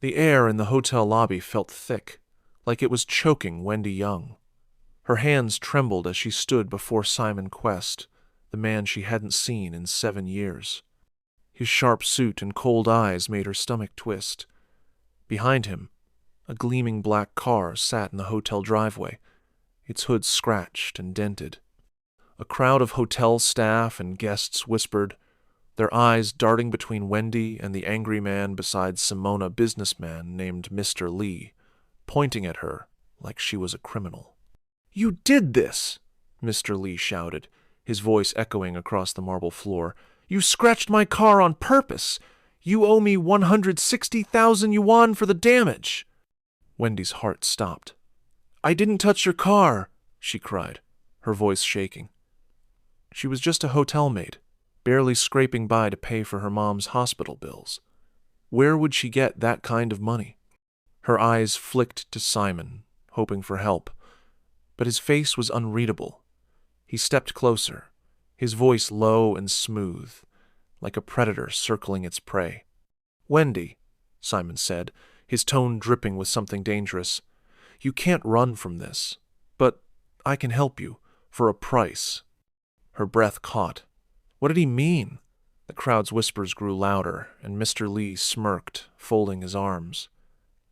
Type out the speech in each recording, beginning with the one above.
The air in the hotel lobby felt thick, like it was choking Wendy Young. Her hands trembled as she stood before Simon Quest, the man she hadn't seen in 7 years. His sharp suit and cold eyes made her stomach twist. Behind him, a gleaming black car sat in the hotel driveway, its hood scratched and dented. A crowd of hotel staff and guests whispered, their eyes darting between Wendy and the angry man beside Simona, a businessman named Mr. Lee, pointing at her like she was a criminal. "You did this!" Mr. Lee shouted, his voice echoing across the marble floor. "You scratched my car on purpose! You owe me 160,000 yuan for the damage!" Wendy's heart stopped. "I didn't touch your car," she cried, her voice shaking. She was just a hotel maid, barely scraping by to pay for her mom's hospital bills. Where would she get that kind of money? Her eyes flicked to Simon, hoping for help, but his face was unreadable. He stepped closer, his voice low and smooth, like a predator circling its prey. "Wendy," Simon said, his tone dripping with something dangerous, "you can't run from this, but I can help you, for a price." Her breath caught. What did he mean? The crowd's whispers grew louder, and Mr. Lee smirked, folding his arms.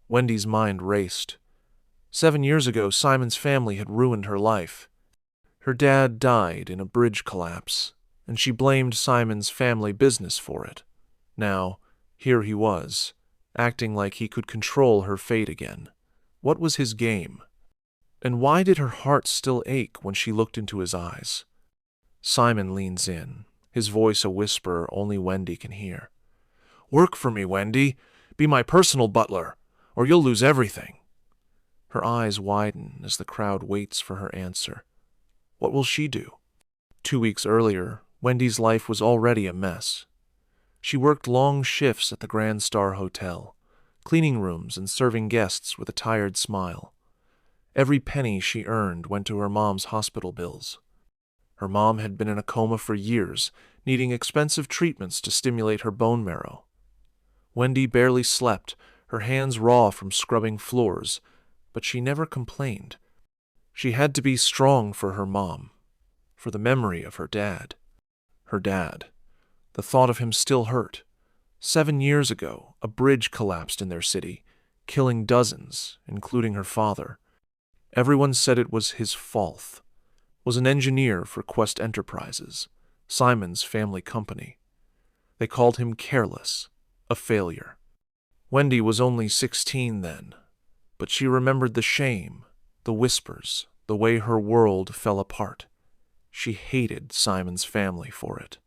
Wendy's mind raced. 7 years ago, Simon's family had ruined her life. Her dad died in a bridge collapse, and she blamed Simon's family business for it. Now, here he was, acting like he could control her fate again. What was his game? And why did her heart still ache when she looked into his eyes? Simon leans in, his voice a whisper only Wendy can hear. "Work for me, Wendy. Be my personal butler, or you'll lose everything." Her eyes widen as the crowd waits for her answer. What will she do? 2 weeks earlier, Wendy's life was already a mess. She worked long shifts at the Grand Star Hotel, cleaning rooms and serving guests with a tired smile. Every penny she earned went to her mom's hospital bills. Her mom had been in a coma for years, needing expensive treatments to stimulate her bone marrow. Wendy barely slept, her hands raw from scrubbing floors, but she never complained. She had to be strong for her mom, for the memory of her dad. Her dad. The thought of him still hurt. 7 years ago, a bridge collapsed in their city, killing dozens, including her father. Everyone said it was his fault. Was an engineer for Quest Enterprises, Simon's family company. They called him careless, a failure. Wendy was only 16 then, but she remembered the shame, the whispers, the way her world fell apart. She hated Simon's family for it.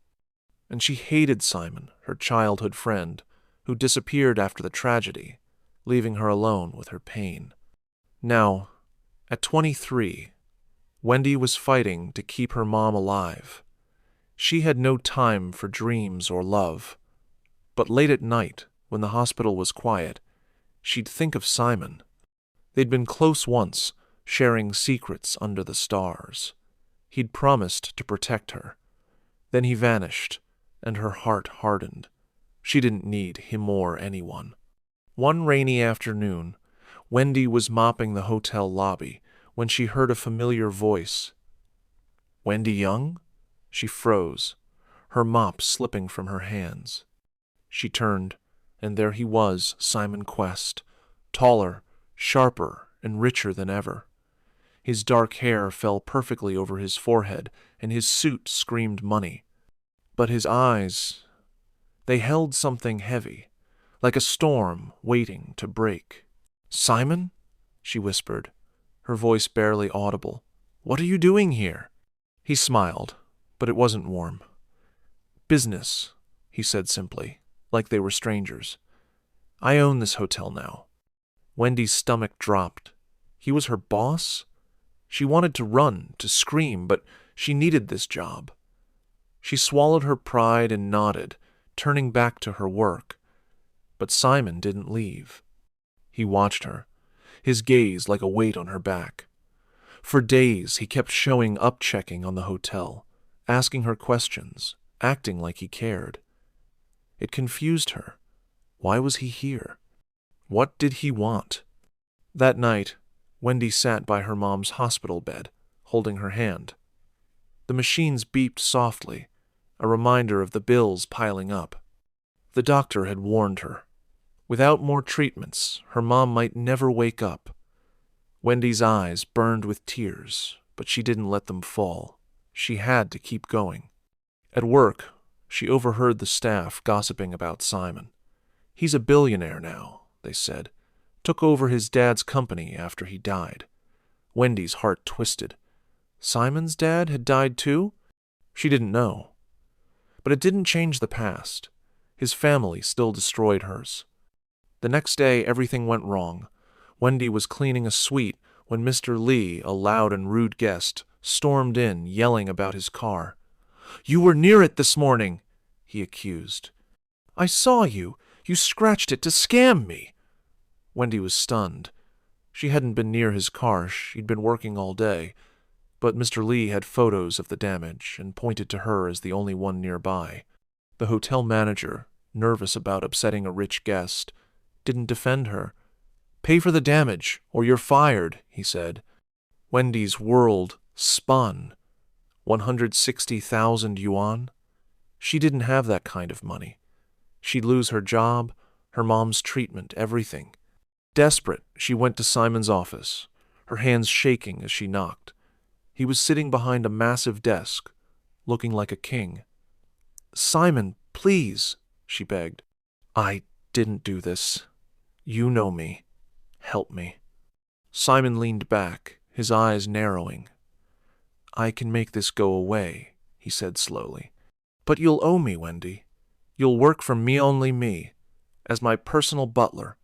And she hated Simon, her childhood friend, who disappeared after the tragedy, leaving her alone with her pain. Now, at 23, Wendy was fighting to keep her mom alive. She had no time for dreams or love. But late at night, when the hospital was quiet, she'd think of Simon. They'd been close once, sharing secrets under the stars. He'd promised to protect her. Then he vanished, and her heart hardened. She didn't need him or anyone. One rainy afternoon, Wendy was mopping the hotel lobby when she heard a familiar voice. "Wendy Young?" She froze, her mop slipping from her hands. She turned, and there he was, Simon Quest, taller, sharper, and richer than ever. His dark hair fell perfectly over his forehead, and his suit screamed money. But his eyes, they held something heavy, like a storm waiting to break. "Simon?" she whispered, her voice barely audible. "What are you doing here?" He smiled, but it wasn't warm. "Business," he said simply, like they were strangers. "I own this hotel now." Wendy's stomach dropped. He was her boss? She wanted to run, to scream, but she needed this job. She swallowed her pride and nodded, turning back to her work. But Simon didn't leave. He watched her, his gaze like a weight on her back. For days he kept showing up, checking on the hotel, asking her questions, acting like he cared. It confused her. Why was he here? What did he want? That night, Wendy sat by her mom's hospital bed, holding her hand. The machines beeped softly, a reminder of the bills piling up. The doctor had warned her. Without more treatments, her mom might never wake up. Wendy's eyes burned with tears, but she didn't let them fall. She had to keep going. At work, she overheard the staff gossiping about Simon. He's a billionaire now, they said. Took over his dad's company after he died. Wendy's heart twisted. Simon's dad had died too? She didn't know. But it didn't change the past. His family still destroyed hers. The next day, everything went wrong. Wendy was cleaning a suite when Mr. Lee, a loud and rude guest, stormed in, yelling about his car. "You were near it this morning," he accused. "I saw you. You scratched it to scam me." Wendy was stunned. She hadn't been near his car. She'd been working all day. But Mr. Lee had photos of the damage and pointed to her as the only one nearby. The hotel manager, nervous about upsetting a rich guest, didn't defend her. "Pay for the damage, or you're fired," he said. Wendy's world spun. 160,000 yuan? She didn't have that kind of money. She'd lose her job, her mom's treatment, everything. Desperate, she went to Simon's office, her hands shaking as she knocked. He was sitting behind a massive desk, looking like a king. "Simon, please," she begged. "I didn't do this. You know me. Help me." Simon leaned back, his eyes narrowing. "I can make this go away," he said slowly. "But you'll owe me, Wendy. You'll work for me, only me, as my personal butler.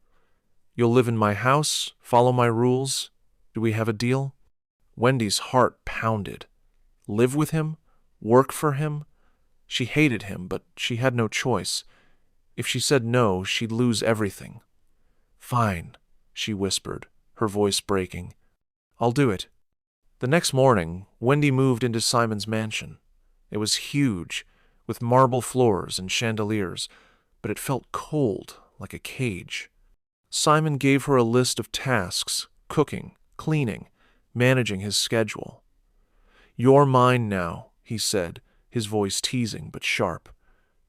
You'll live in my house, follow my rules. Do we have a deal?" Wendy's heart pounded. Live with him? Work for him? She hated him, but she had no choice. If she said no, she'd lose everything. "Fine," she whispered, her voice breaking. "I'll do it." The next morning, Wendy moved into Simon's mansion. It was huge, with marble floors and chandeliers, but it felt cold, like a cage. Simon gave her a list of tasks: cooking, cleaning, managing his schedule. "You're mine now," he said, his voice teasing but sharp.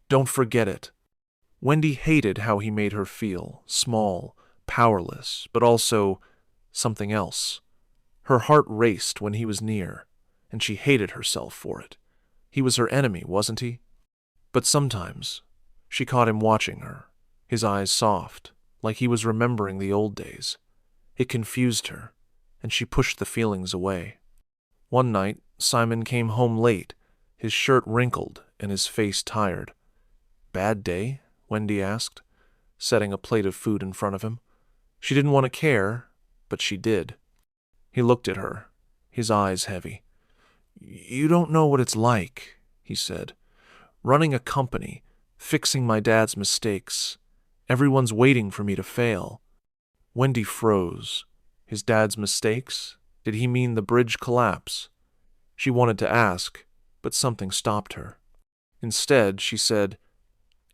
"Don't forget it." Wendy hated how he made her feel, small, powerless, but also something else. Her heart raced when he was near, and she hated herself for it. He was her enemy, wasn't he? But sometimes she caught him watching her, his eyes soft, like he was remembering the old days. It confused her, and she pushed the feelings away. One night, Simon came home late, his shirt wrinkled and his face tired. "Bad day?" Wendy asked, setting a plate of food in front of him. She didn't want to care, but she did. He looked at her, his eyes heavy. "You don't know what it's like," he said. "Running a company, fixing my dad's mistakes. Everyone's waiting for me to fail." Wendy froze. His dad's mistakes? Did he mean the bridge collapse? She wanted to ask, but something stopped her. Instead, she said,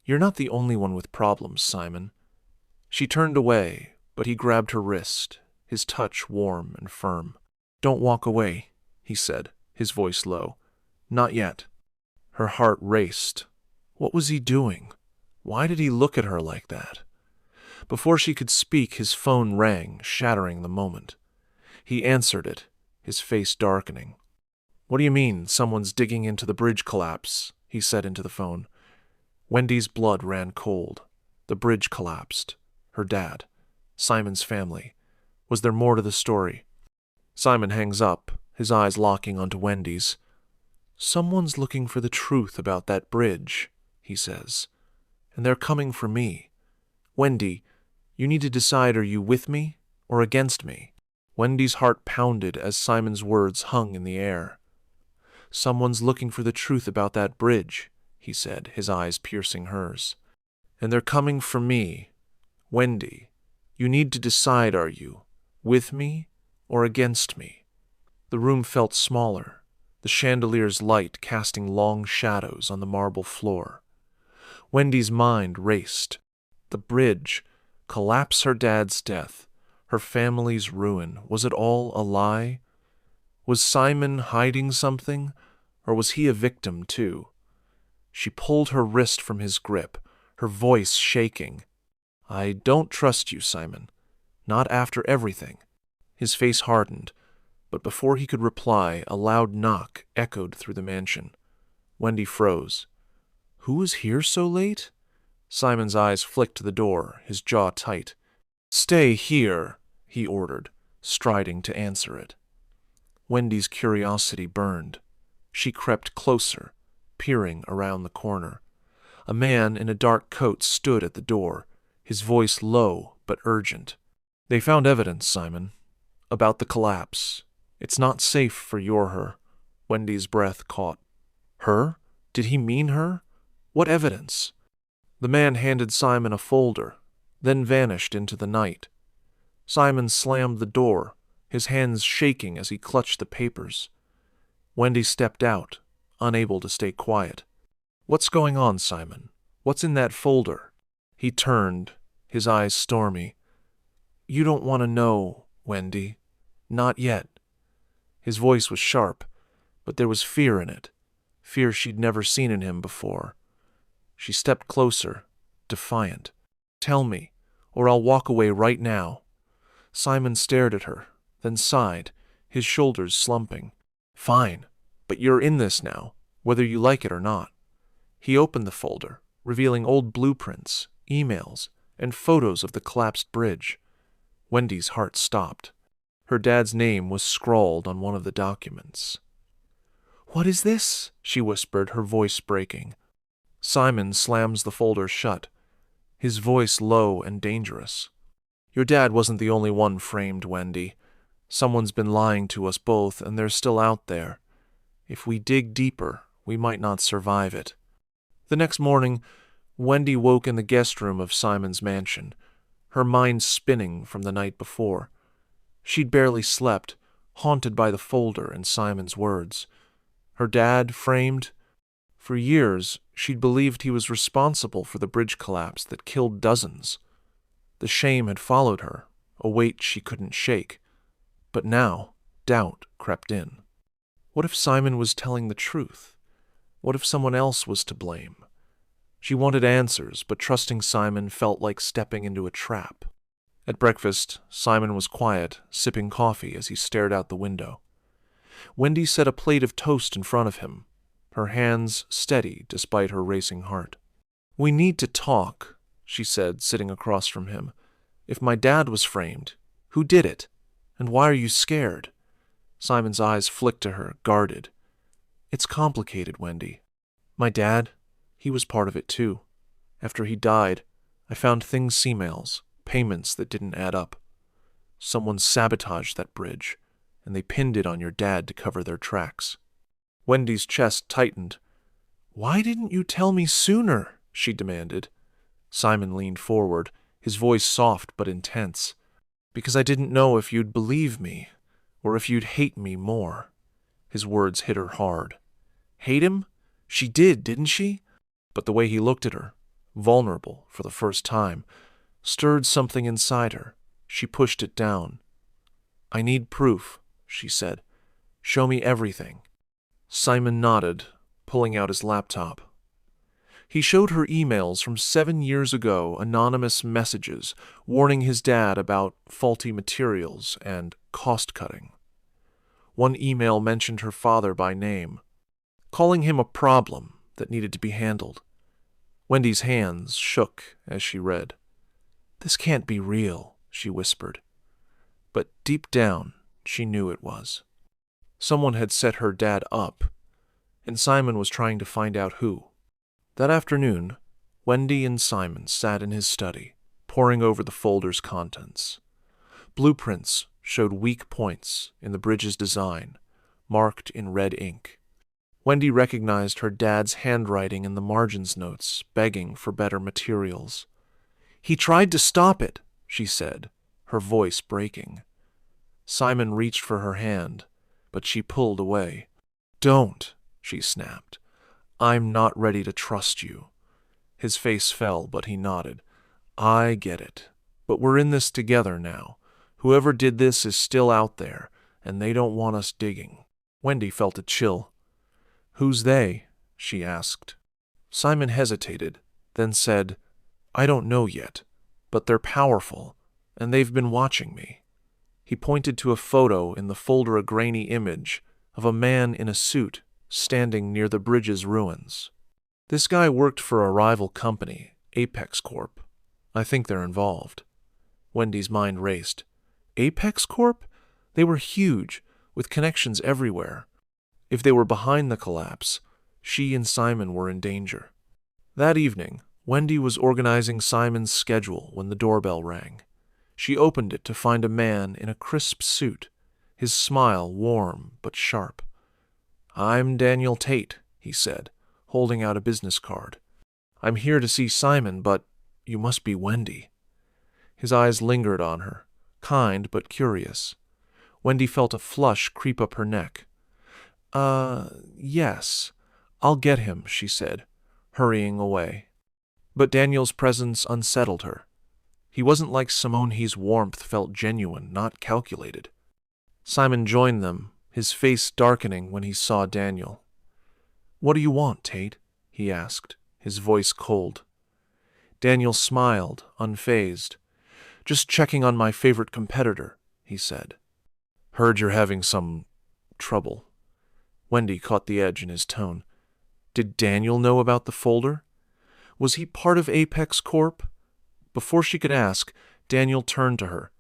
"You're not the only one with problems, Simon." She turned away, but he grabbed her wrist, his touch warm and firm. "Don't walk away," he said, his voice low. "Not yet." Her heart raced. What was he doing? Why did he look at her like that? Before she could speak, his phone rang, shattering the moment. He answered it, his face darkening. "What do you mean, someone's digging into the bridge collapse?" he said into the phone. Wendy's blood ran cold. The bridge collapsed. Her dad. Simon's family. Was there more to the story? Simon hangs up, his eyes locking onto Wendy's. "Someone's looking for the truth about that bridge," he says. "And they're coming for me. Wendy, you need to decide, are you with me or against me?" Wendy's heart pounded as Simon's words hung in the air. "Someone's looking for the truth about that bridge," he said, his eyes piercing hers. "And they're coming for me. Wendy, you need to decide, are you with me or against me?" The room felt smaller, the chandelier's light casting long shadows on the marble floor. Wendy's mind raced. The bridge, Collapse her dad's death, her family's ruin. Was it all a lie? Was Simon hiding something, or was he a victim too? She pulled her wrist from his grip, her voice shaking. I don't trust you, Simon. Not after everything. His face hardened, but before he could reply, a loud knock echoed through the mansion. Wendy froze. Who was here so late? Simon's eyes flicked to the door, his jaw tight. Stay here, he ordered, striding to answer it. Wendy's curiosity burned. She crept closer, peering around the corner. A man in a dark coat stood at the door, his voice low but urgent. They found evidence, Simon. About the collapse. It's not safe for her. Wendy's breath caught. Her? Did he mean her? What evidence? The man handed Simon a folder, then vanished into the night. Simon slammed the door, his hands shaking as he clutched the papers. Wendy stepped out, unable to stay quiet. What's going on, Simon? What's in that folder? He turned, his eyes stormy. You don't want to know, Wendy. Not yet. His voice was sharp, but there was fear in it, fear she'd never seen in him before. She stepped closer, defiant. Tell me, or I'll walk away right now. Simon stared at her, then sighed, his shoulders slumping. Fine, but you're in this now, whether you like it or not. He opened the folder, revealing old blueprints, emails, and photos of the collapsed bridge. Wendy's heart stopped. Her dad's name was scrawled on one of the documents. What is this? She whispered, her voice breaking. Simon slams the folder shut, his voice low and dangerous. Your dad wasn't the only one framed, Wendy. Someone's been lying to us both, and they're still out there. If we dig deeper, we might not survive it. The next morning, Wendy woke in the guest room of Simon's mansion, her mind spinning from the night before. She'd barely slept, haunted by the folder and Simon's words. Her dad framed? For years, she'd believed he was responsible for the bridge collapse that killed dozens. The shame had followed her, a weight she couldn't shake. But now, doubt crept in. What if Simon was telling the truth? What if someone else was to blame? She wanted answers, but trusting Simon felt like stepping into a trap. At breakfast, Simon was quiet, sipping coffee as he stared out the window. Wendy set a plate of toast in front of him, her hands steady despite her racing heart. We need to talk, she said, sitting across from him. If my dad was framed, who did it? And why are you scared? Simon's eyes flicked to her, guarded. It's complicated, Wendy. My dad, he was part of it too. After he died, I found things emails, payments that didn't add up. Someone sabotaged that bridge, and they pinned it on your dad to cover their tracks. Wendy's chest tightened. Why didn't you tell me sooner? She demanded. Simon leaned forward, his voice soft but intense. Because I didn't know if you'd believe me, or if you'd hate me more. His words hit her hard. Hate him? She did, didn't she? But the way he looked at her, vulnerable for the first time, stirred something inside her. She pushed it down. I need proof, she said. Show me everything. Simon nodded, pulling out his laptop. He showed her emails from 7 years ago, anonymous messages warning his dad about faulty materials and cost-cutting. One email mentioned her father by name, calling him a problem that needed to be handled. Wendy's hands shook as she read. This can't be real, she whispered. But deep down, she knew it was. Someone had set her dad up, and Simon was trying to find out who. That afternoon, Wendy and Simon sat in his study, poring over the folder's contents. Blueprints showed weak points in the bridge's design, marked in red ink. Wendy recognized her dad's handwriting in the margins notes, begging for better materials. He tried to stop it, she said, her voice breaking. Simon reached for her hand, but she pulled away. Don't, she snapped. I'm not ready to trust you. His face fell, but he nodded. I get it. But we're in this together now. Whoever did this is still out there, and they don't want us digging." Wendy felt a chill. "Who's they?" she asked. Simon hesitated, then said, "I don't know yet, but they're powerful, and they've been watching me." He pointed to a photo in the folder, a grainy image of a man in a suit standing near the bridge's ruins. "This guy worked for a rival company, Apex Corp. I think they're involved." Wendy's mind raced. Apex Corp? They were huge, with connections everywhere. If they were behind the collapse, she and Simon were in danger. That evening, Wendy was organizing Simon's schedule when the doorbell rang. She opened it to find a man in a crisp suit, his smile warm but sharp. "I'm Daniel Tate," he said, holding out a business card. "I'm here to see Simon, but you must be Wendy." His eyes lingered on her, kind but curious. Wendy felt a flush creep up her neck. Yes. I'll get him," she said, hurrying away. But Daniel's presence unsettled her. He wasn't like Simone's warmth, felt genuine, not calculated. Simon joined them, his face darkening when he saw Daniel. "What do you want, Tate?" he asked, his voice cold. Daniel smiled, unfazed. "Just checking on my favorite competitor," he said. "Heard you're having some trouble." Wendy caught the edge in his tone. Did Daniel know about the folder? Was he part of Apex Corp? Before she could ask, Daniel turned to her.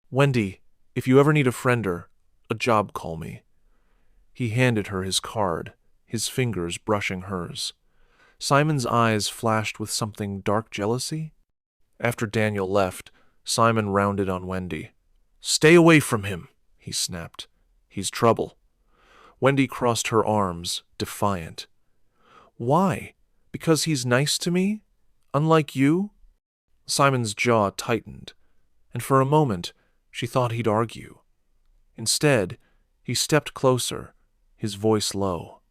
"Wendy, if you ever need a friend or a job, call me." He handed her his card, his fingers brushing hers. Simon's eyes flashed with something dark jealousy. After Daniel left, Simon rounded on Wendy. "Stay away from him," he snapped. "He's trouble." Wendy crossed her arms, defiant. "Why? Because he's nice to me? Unlike you?" Simon's jaw tightened, and for a moment she thought he'd argue. Instead, he stepped closer, his voice low.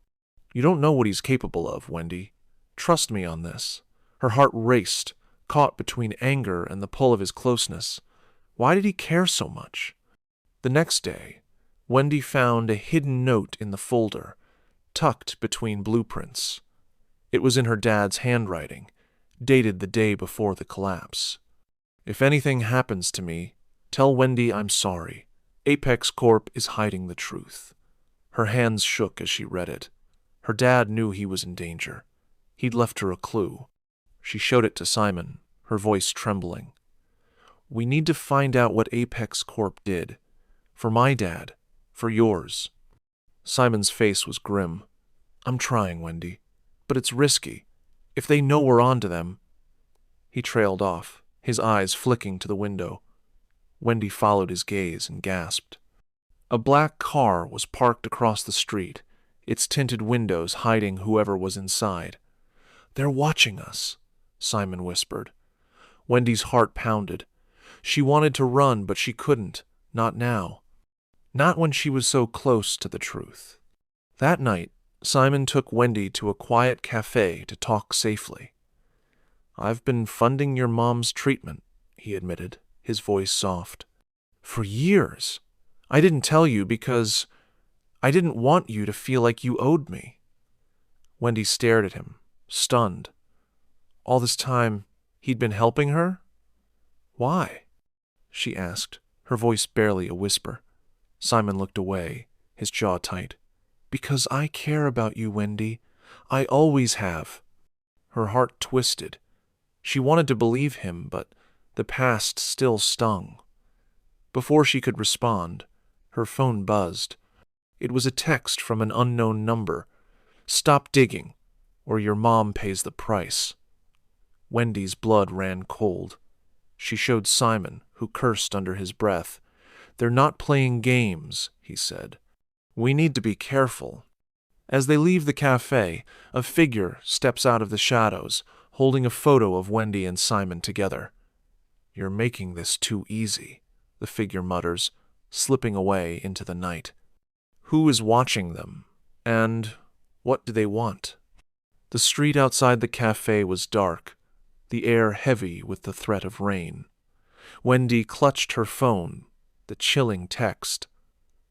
"You don't know what he's capable of, Wendy. Trust me on this." Her heart raced, caught between anger and the pull of his closeness. Why did he care so much? The next day, Wendy found a hidden note in the folder, tucked between blueprints. It was in her dad's handwriting, dated the day before the collapse. "If anything happens to me, tell Wendy I'm sorry. Apex Corp is hiding the truth." Her hands shook as she read it. Her dad knew he was in danger. He'd left her a clue. She showed it to Simon, her voice trembling. "We need to find out what Apex Corp did. For my dad. For yours." Simon's face was grim. "I'm trying, Wendy. But it's risky. If they know we're onto them." He trailed off, his eyes flicking to the window. Wendy followed his gaze and gasped. A black car was parked across the street, its tinted windows hiding whoever was inside. "They're watching us," Simon whispered. Wendy's heart pounded. She wanted to run, but she couldn't. Not now. Not when she was so close to the truth. That night, Simon took Wendy to a quiet cafe to talk safely. "I've been funding your mom's treatment," he admitted, his voice soft. "For years. I didn't tell you because I didn't want you to feel like you owed me." Wendy stared at him, stunned. All this time, he'd been helping her? "Why?" she asked, her voice barely a whisper. Simon looked away, his jaw tight. "Because I care about you, Wendy. I always have." Her heart twisted. She wanted to believe him, but the past still stung. Before she could respond, her phone buzzed. It was a text from an unknown number. "Stop digging, or your mom pays the price." Wendy's blood ran cold. She showed Simon, who cursed under his breath. "They're not playing games," he said. "We need to be careful." As they leave the cafe, a figure steps out of the shadows, holding a photo of Wendy and Simon together. "You're making this too easy," the figure mutters, slipping away into the night. Who is watching them? And what do they want? The street outside the cafe was dark, the air heavy with the threat of rain. Wendy clutched her phone, the chilling text.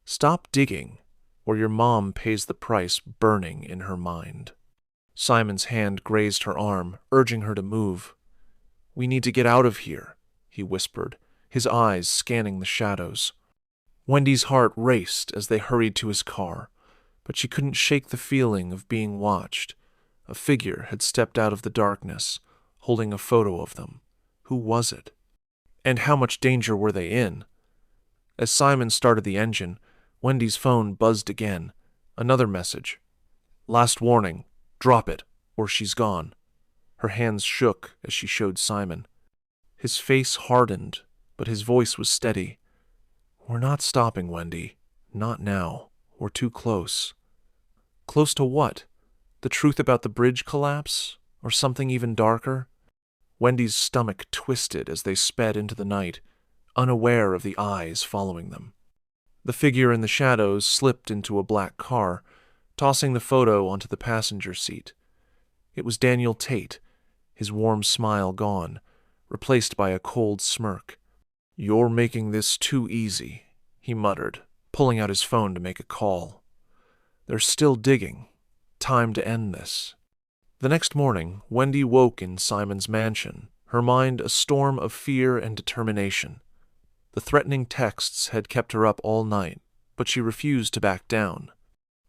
"Stop digging, or your mom pays the price," burning in her mind. Simon's hand grazed her arm, urging her to move. "We need to get out of here," he whispered, his eyes scanning the shadows. Wendy's heart raced as they hurried to his car, but she couldn't shake the feeling of being watched. A figure had stepped out of the darkness, holding a photo of them. Who was it? And how much danger were they in? As Simon started the engine, Wendy's phone buzzed again. Another message. "Last warning. Drop it, or she's gone." Her hands shook as she showed Simon. His face hardened, but his voice was steady. "We're not stopping, Wendy. Not now. We're too close." Close to what? The truth about the bridge collapse? Or something even darker? Wendy's stomach twisted as they sped into the night, unaware of the eyes following them. The figure in the shadows slipped into a black car, tossing the photo onto the passenger seat. It was Daniel Tate, his warm smile gone, replaced by a cold smirk. "You're making this too easy," he muttered, pulling out his phone to make a call. "They're still digging. Time to end this." The next morning, Wendy woke in Simon's mansion, her mind a storm of fear and determination. The threatening texts had kept her up all night, but she refused to back down.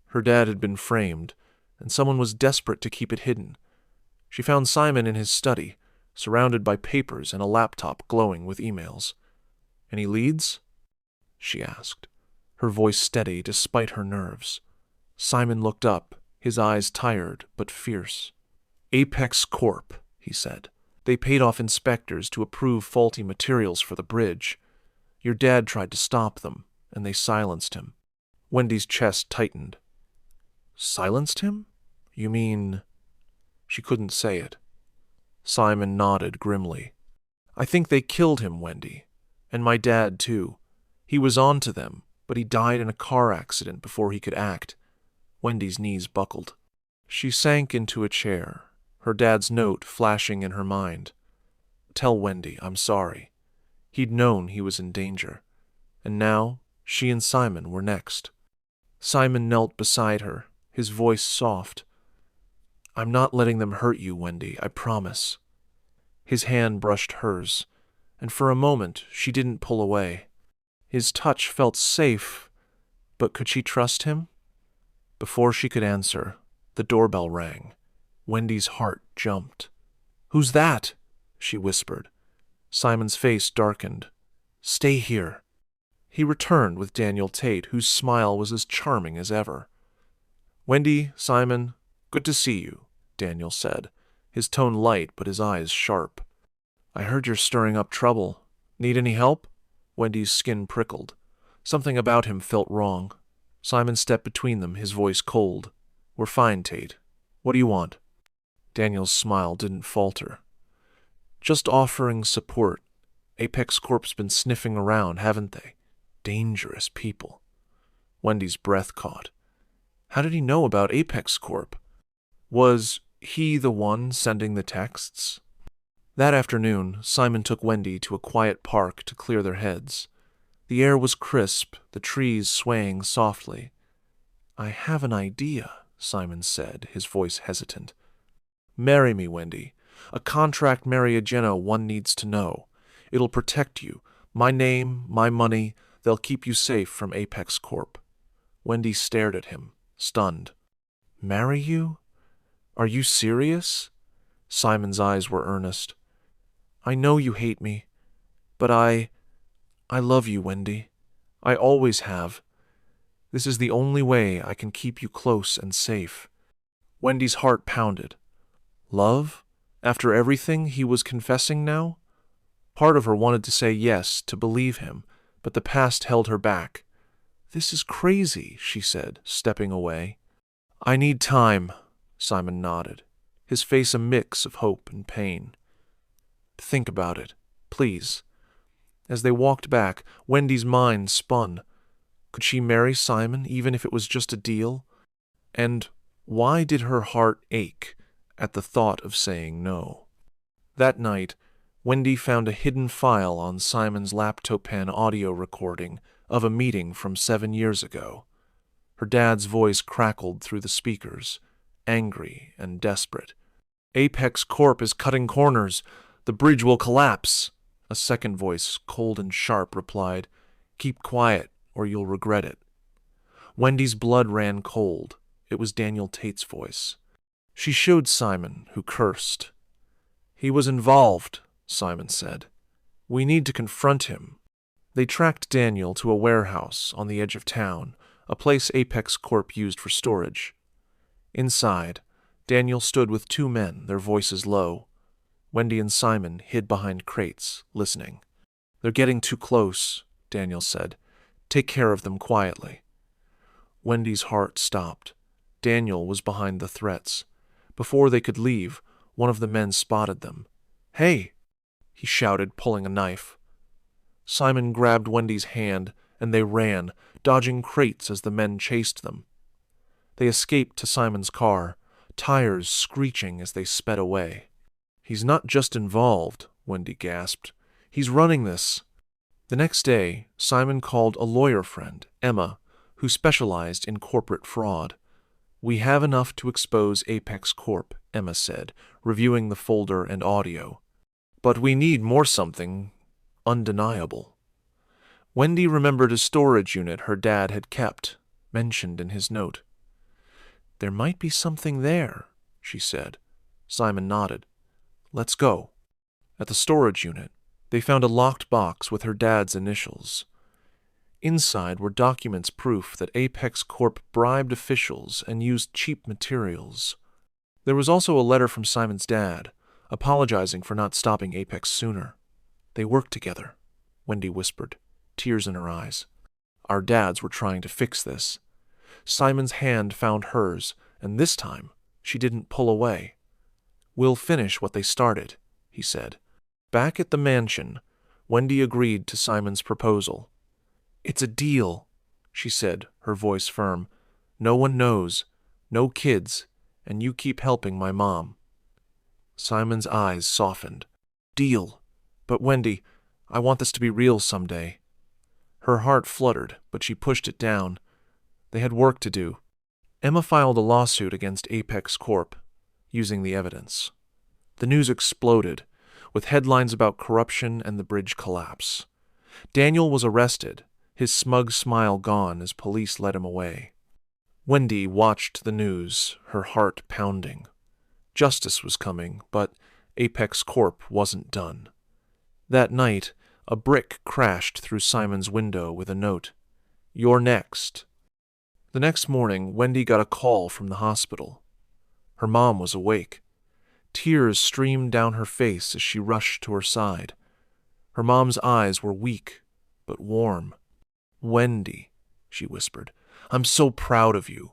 Her dad had been framed, and someone was desperate to keep it hidden. She found Simon in his study, surrounded by papers and a laptop glowing with emails. "Any leads?" she asked, her voice steady despite her nerves. Simon looked up, his eyes tired but fierce. "Apex Corp," he said. "They paid off inspectors to approve faulty materials for the bridge. Your dad tried to stop them, and they silenced him." Wendy's chest tightened. "Silenced him? You mean—" She couldn't say it. Simon nodded grimly. "I think they killed him, Wendy. And my dad, too. He was on to them, but he died in a car accident before he could act." Wendy's knees buckled. She sank into a chair, her dad's note flashing in her mind. "Tell Wendy I'm sorry." He'd known he was in danger. And now, she and Simon were next. Simon knelt beside her, his voice soft. "I'm not letting them hurt you, Wendy, I promise." His hand brushed hers, and for a moment she didn't pull away. His touch felt safe, but could she trust him? Before she could answer, the doorbell rang. Wendy's heart jumped. "Who's that?" she whispered. Simon's face darkened. "Stay here." He returned with Daniel Tate, whose smile was as charming as ever. "Wendy, Simon, good to see you," Daniel said, his tone light but his eyes sharp. "I heard you're stirring up trouble. Need any help?" Wendy's skin prickled. Something about him felt wrong. Simon stepped between them, his voice cold. "We're fine, Tate. What do you want?" Daniel's smile didn't falter. "Just offering support. Apex Corp's been sniffing around, haven't they? Dangerous people." Wendy's breath caught. How did he know about Apex Corp? Was he the one sending the texts? That afternoon, Simon took Wendy to a quiet park to clear their heads. The air was crisp, the trees swaying softly. "I have an idea," Simon said, his voice hesitant. "Marry me, Wendy. A contract Mariagena one needs to know. It'll protect you. My name, my money, they'll keep you safe from Apex Corp." Wendy stared at him, stunned. "Marry you? Are you serious?" Simon's eyes were earnest. "I know you hate me, but I love you, Wendy. I always have. This is the only way I can keep you close and safe." Wendy's heart pounded. Love? After everything he was confessing now? Part of her wanted to say yes, to believe him, but the past held her back. "This is crazy," she said, stepping away. "I need time," Simon nodded, his face a mix of hope and pain. "Think about it, please." As they walked back, Wendy's mind spun. Could she marry Simon, even if it was just a deal? And why did her heart ache at the thought of saying no? That night, Wendy found a hidden file on Simon's Laptopan audio recording of a meeting from 7 years ago. Her dad's voice crackled through the speakers, angry and desperate. "Apex Corp is cutting corners. The bridge will collapse." A second voice, cold and sharp, replied, "Keep quiet, or you'll regret it." Wendy's blood ran cold. It was Daniel Tate's voice. She showed Simon, who cursed. "He was involved," Simon said. "We need to confront him." They tracked Daniel to a warehouse on the edge of town, a place Apex Corp used for storage. Inside, Daniel stood with 2 men, their voices low. Wendy and Simon hid behind crates, listening. "They're getting too close," Daniel said. "Take care of them quietly." Wendy's heart stopped. Daniel was behind the threats. Before they could leave, one of the men spotted them. "Hey!" he shouted, pulling a knife. Simon grabbed Wendy's hand, and they ran, dodging crates as the men chased them. They escaped to Simon's car, tires screeching as they sped away. "He's not just involved," Wendy gasped. "He's running this." The next day, Simon called a lawyer friend, Emma, who specialized in corporate fraud. "We have enough to expose Apex Corp," Emma said, reviewing the folder and audio. "But we need more, something undeniable." Wendy remembered a storage unit her dad had kept, mentioned in his note. "There might be something there," she said. Simon nodded. "Let's go." At the storage unit, they found a locked box with her dad's initials. Inside were documents proof that Apex Corp bribed officials and used cheap materials. There was also a letter from Simon's dad, apologizing for not stopping Apex sooner. "They worked together," Wendy whispered, tears in her eyes. "Our dads were trying to fix this." Simon's hand found hers, and this time she didn't pull away. "We'll finish what they started," he said. Back at the mansion, Wendy agreed to Simon's proposal. "It's a deal," she said, her voice firm. "No one knows, no kids, and you keep helping my mom." Simon's eyes softened. "Deal. But Wendy, I want this to be real someday." Her heart fluttered, but she pushed it down. They had work to do. Emma filed a lawsuit against Apex Corp, using the evidence. The news exploded, with headlines about corruption and the bridge collapse. Daniel was arrested, his smug smile gone as police led him away. Wendy watched the news, her heart pounding. Justice was coming, but Apex Corp wasn't done. That night, a brick crashed through Simon's window with a note, "You're next." The next morning, Wendy got a call from the hospital. Her mom was awake. Tears streamed down her face as she rushed to her side. Her mom's eyes were weak, but warm. "Wendy," she whispered. "I'm so proud of you."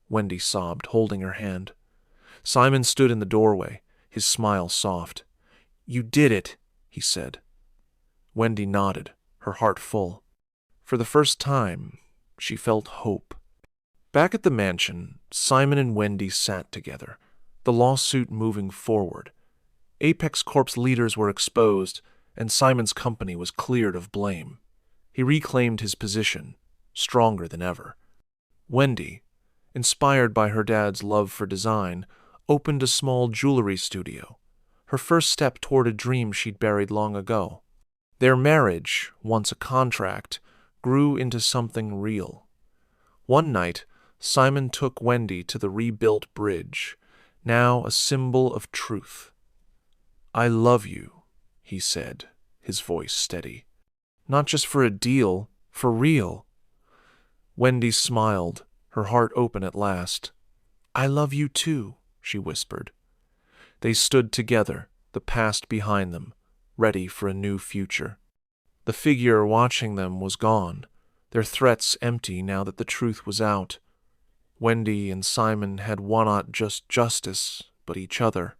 Wendy sobbed, holding her hand. Simon stood in the doorway, his smile soft. "You did it," he said. Wendy nodded, her heart full. For the first time, she felt hope. Back at the mansion, Simon and Wendy sat together, the lawsuit moving forward. Apex Corp's leaders were exposed, and Simon's company was cleared of blame. He reclaimed his position, stronger than ever. Wendy, inspired by her dad's love for design, opened a small jewelry studio, her first step toward a dream she'd buried long ago. Their marriage, once a contract, grew into something real. One night, Simon took Wendy to the rebuilt bridge, now a symbol of truth. "I love you," he said, his voice steady. "Not just for a deal, for real." Wendy smiled, her heart open at last. "I love you too," she whispered. They stood together, the past behind them, ready for a new future. The figure watching them was gone, their threats empty now that the truth was out. Wendy and Simon had won not just justice, but each other.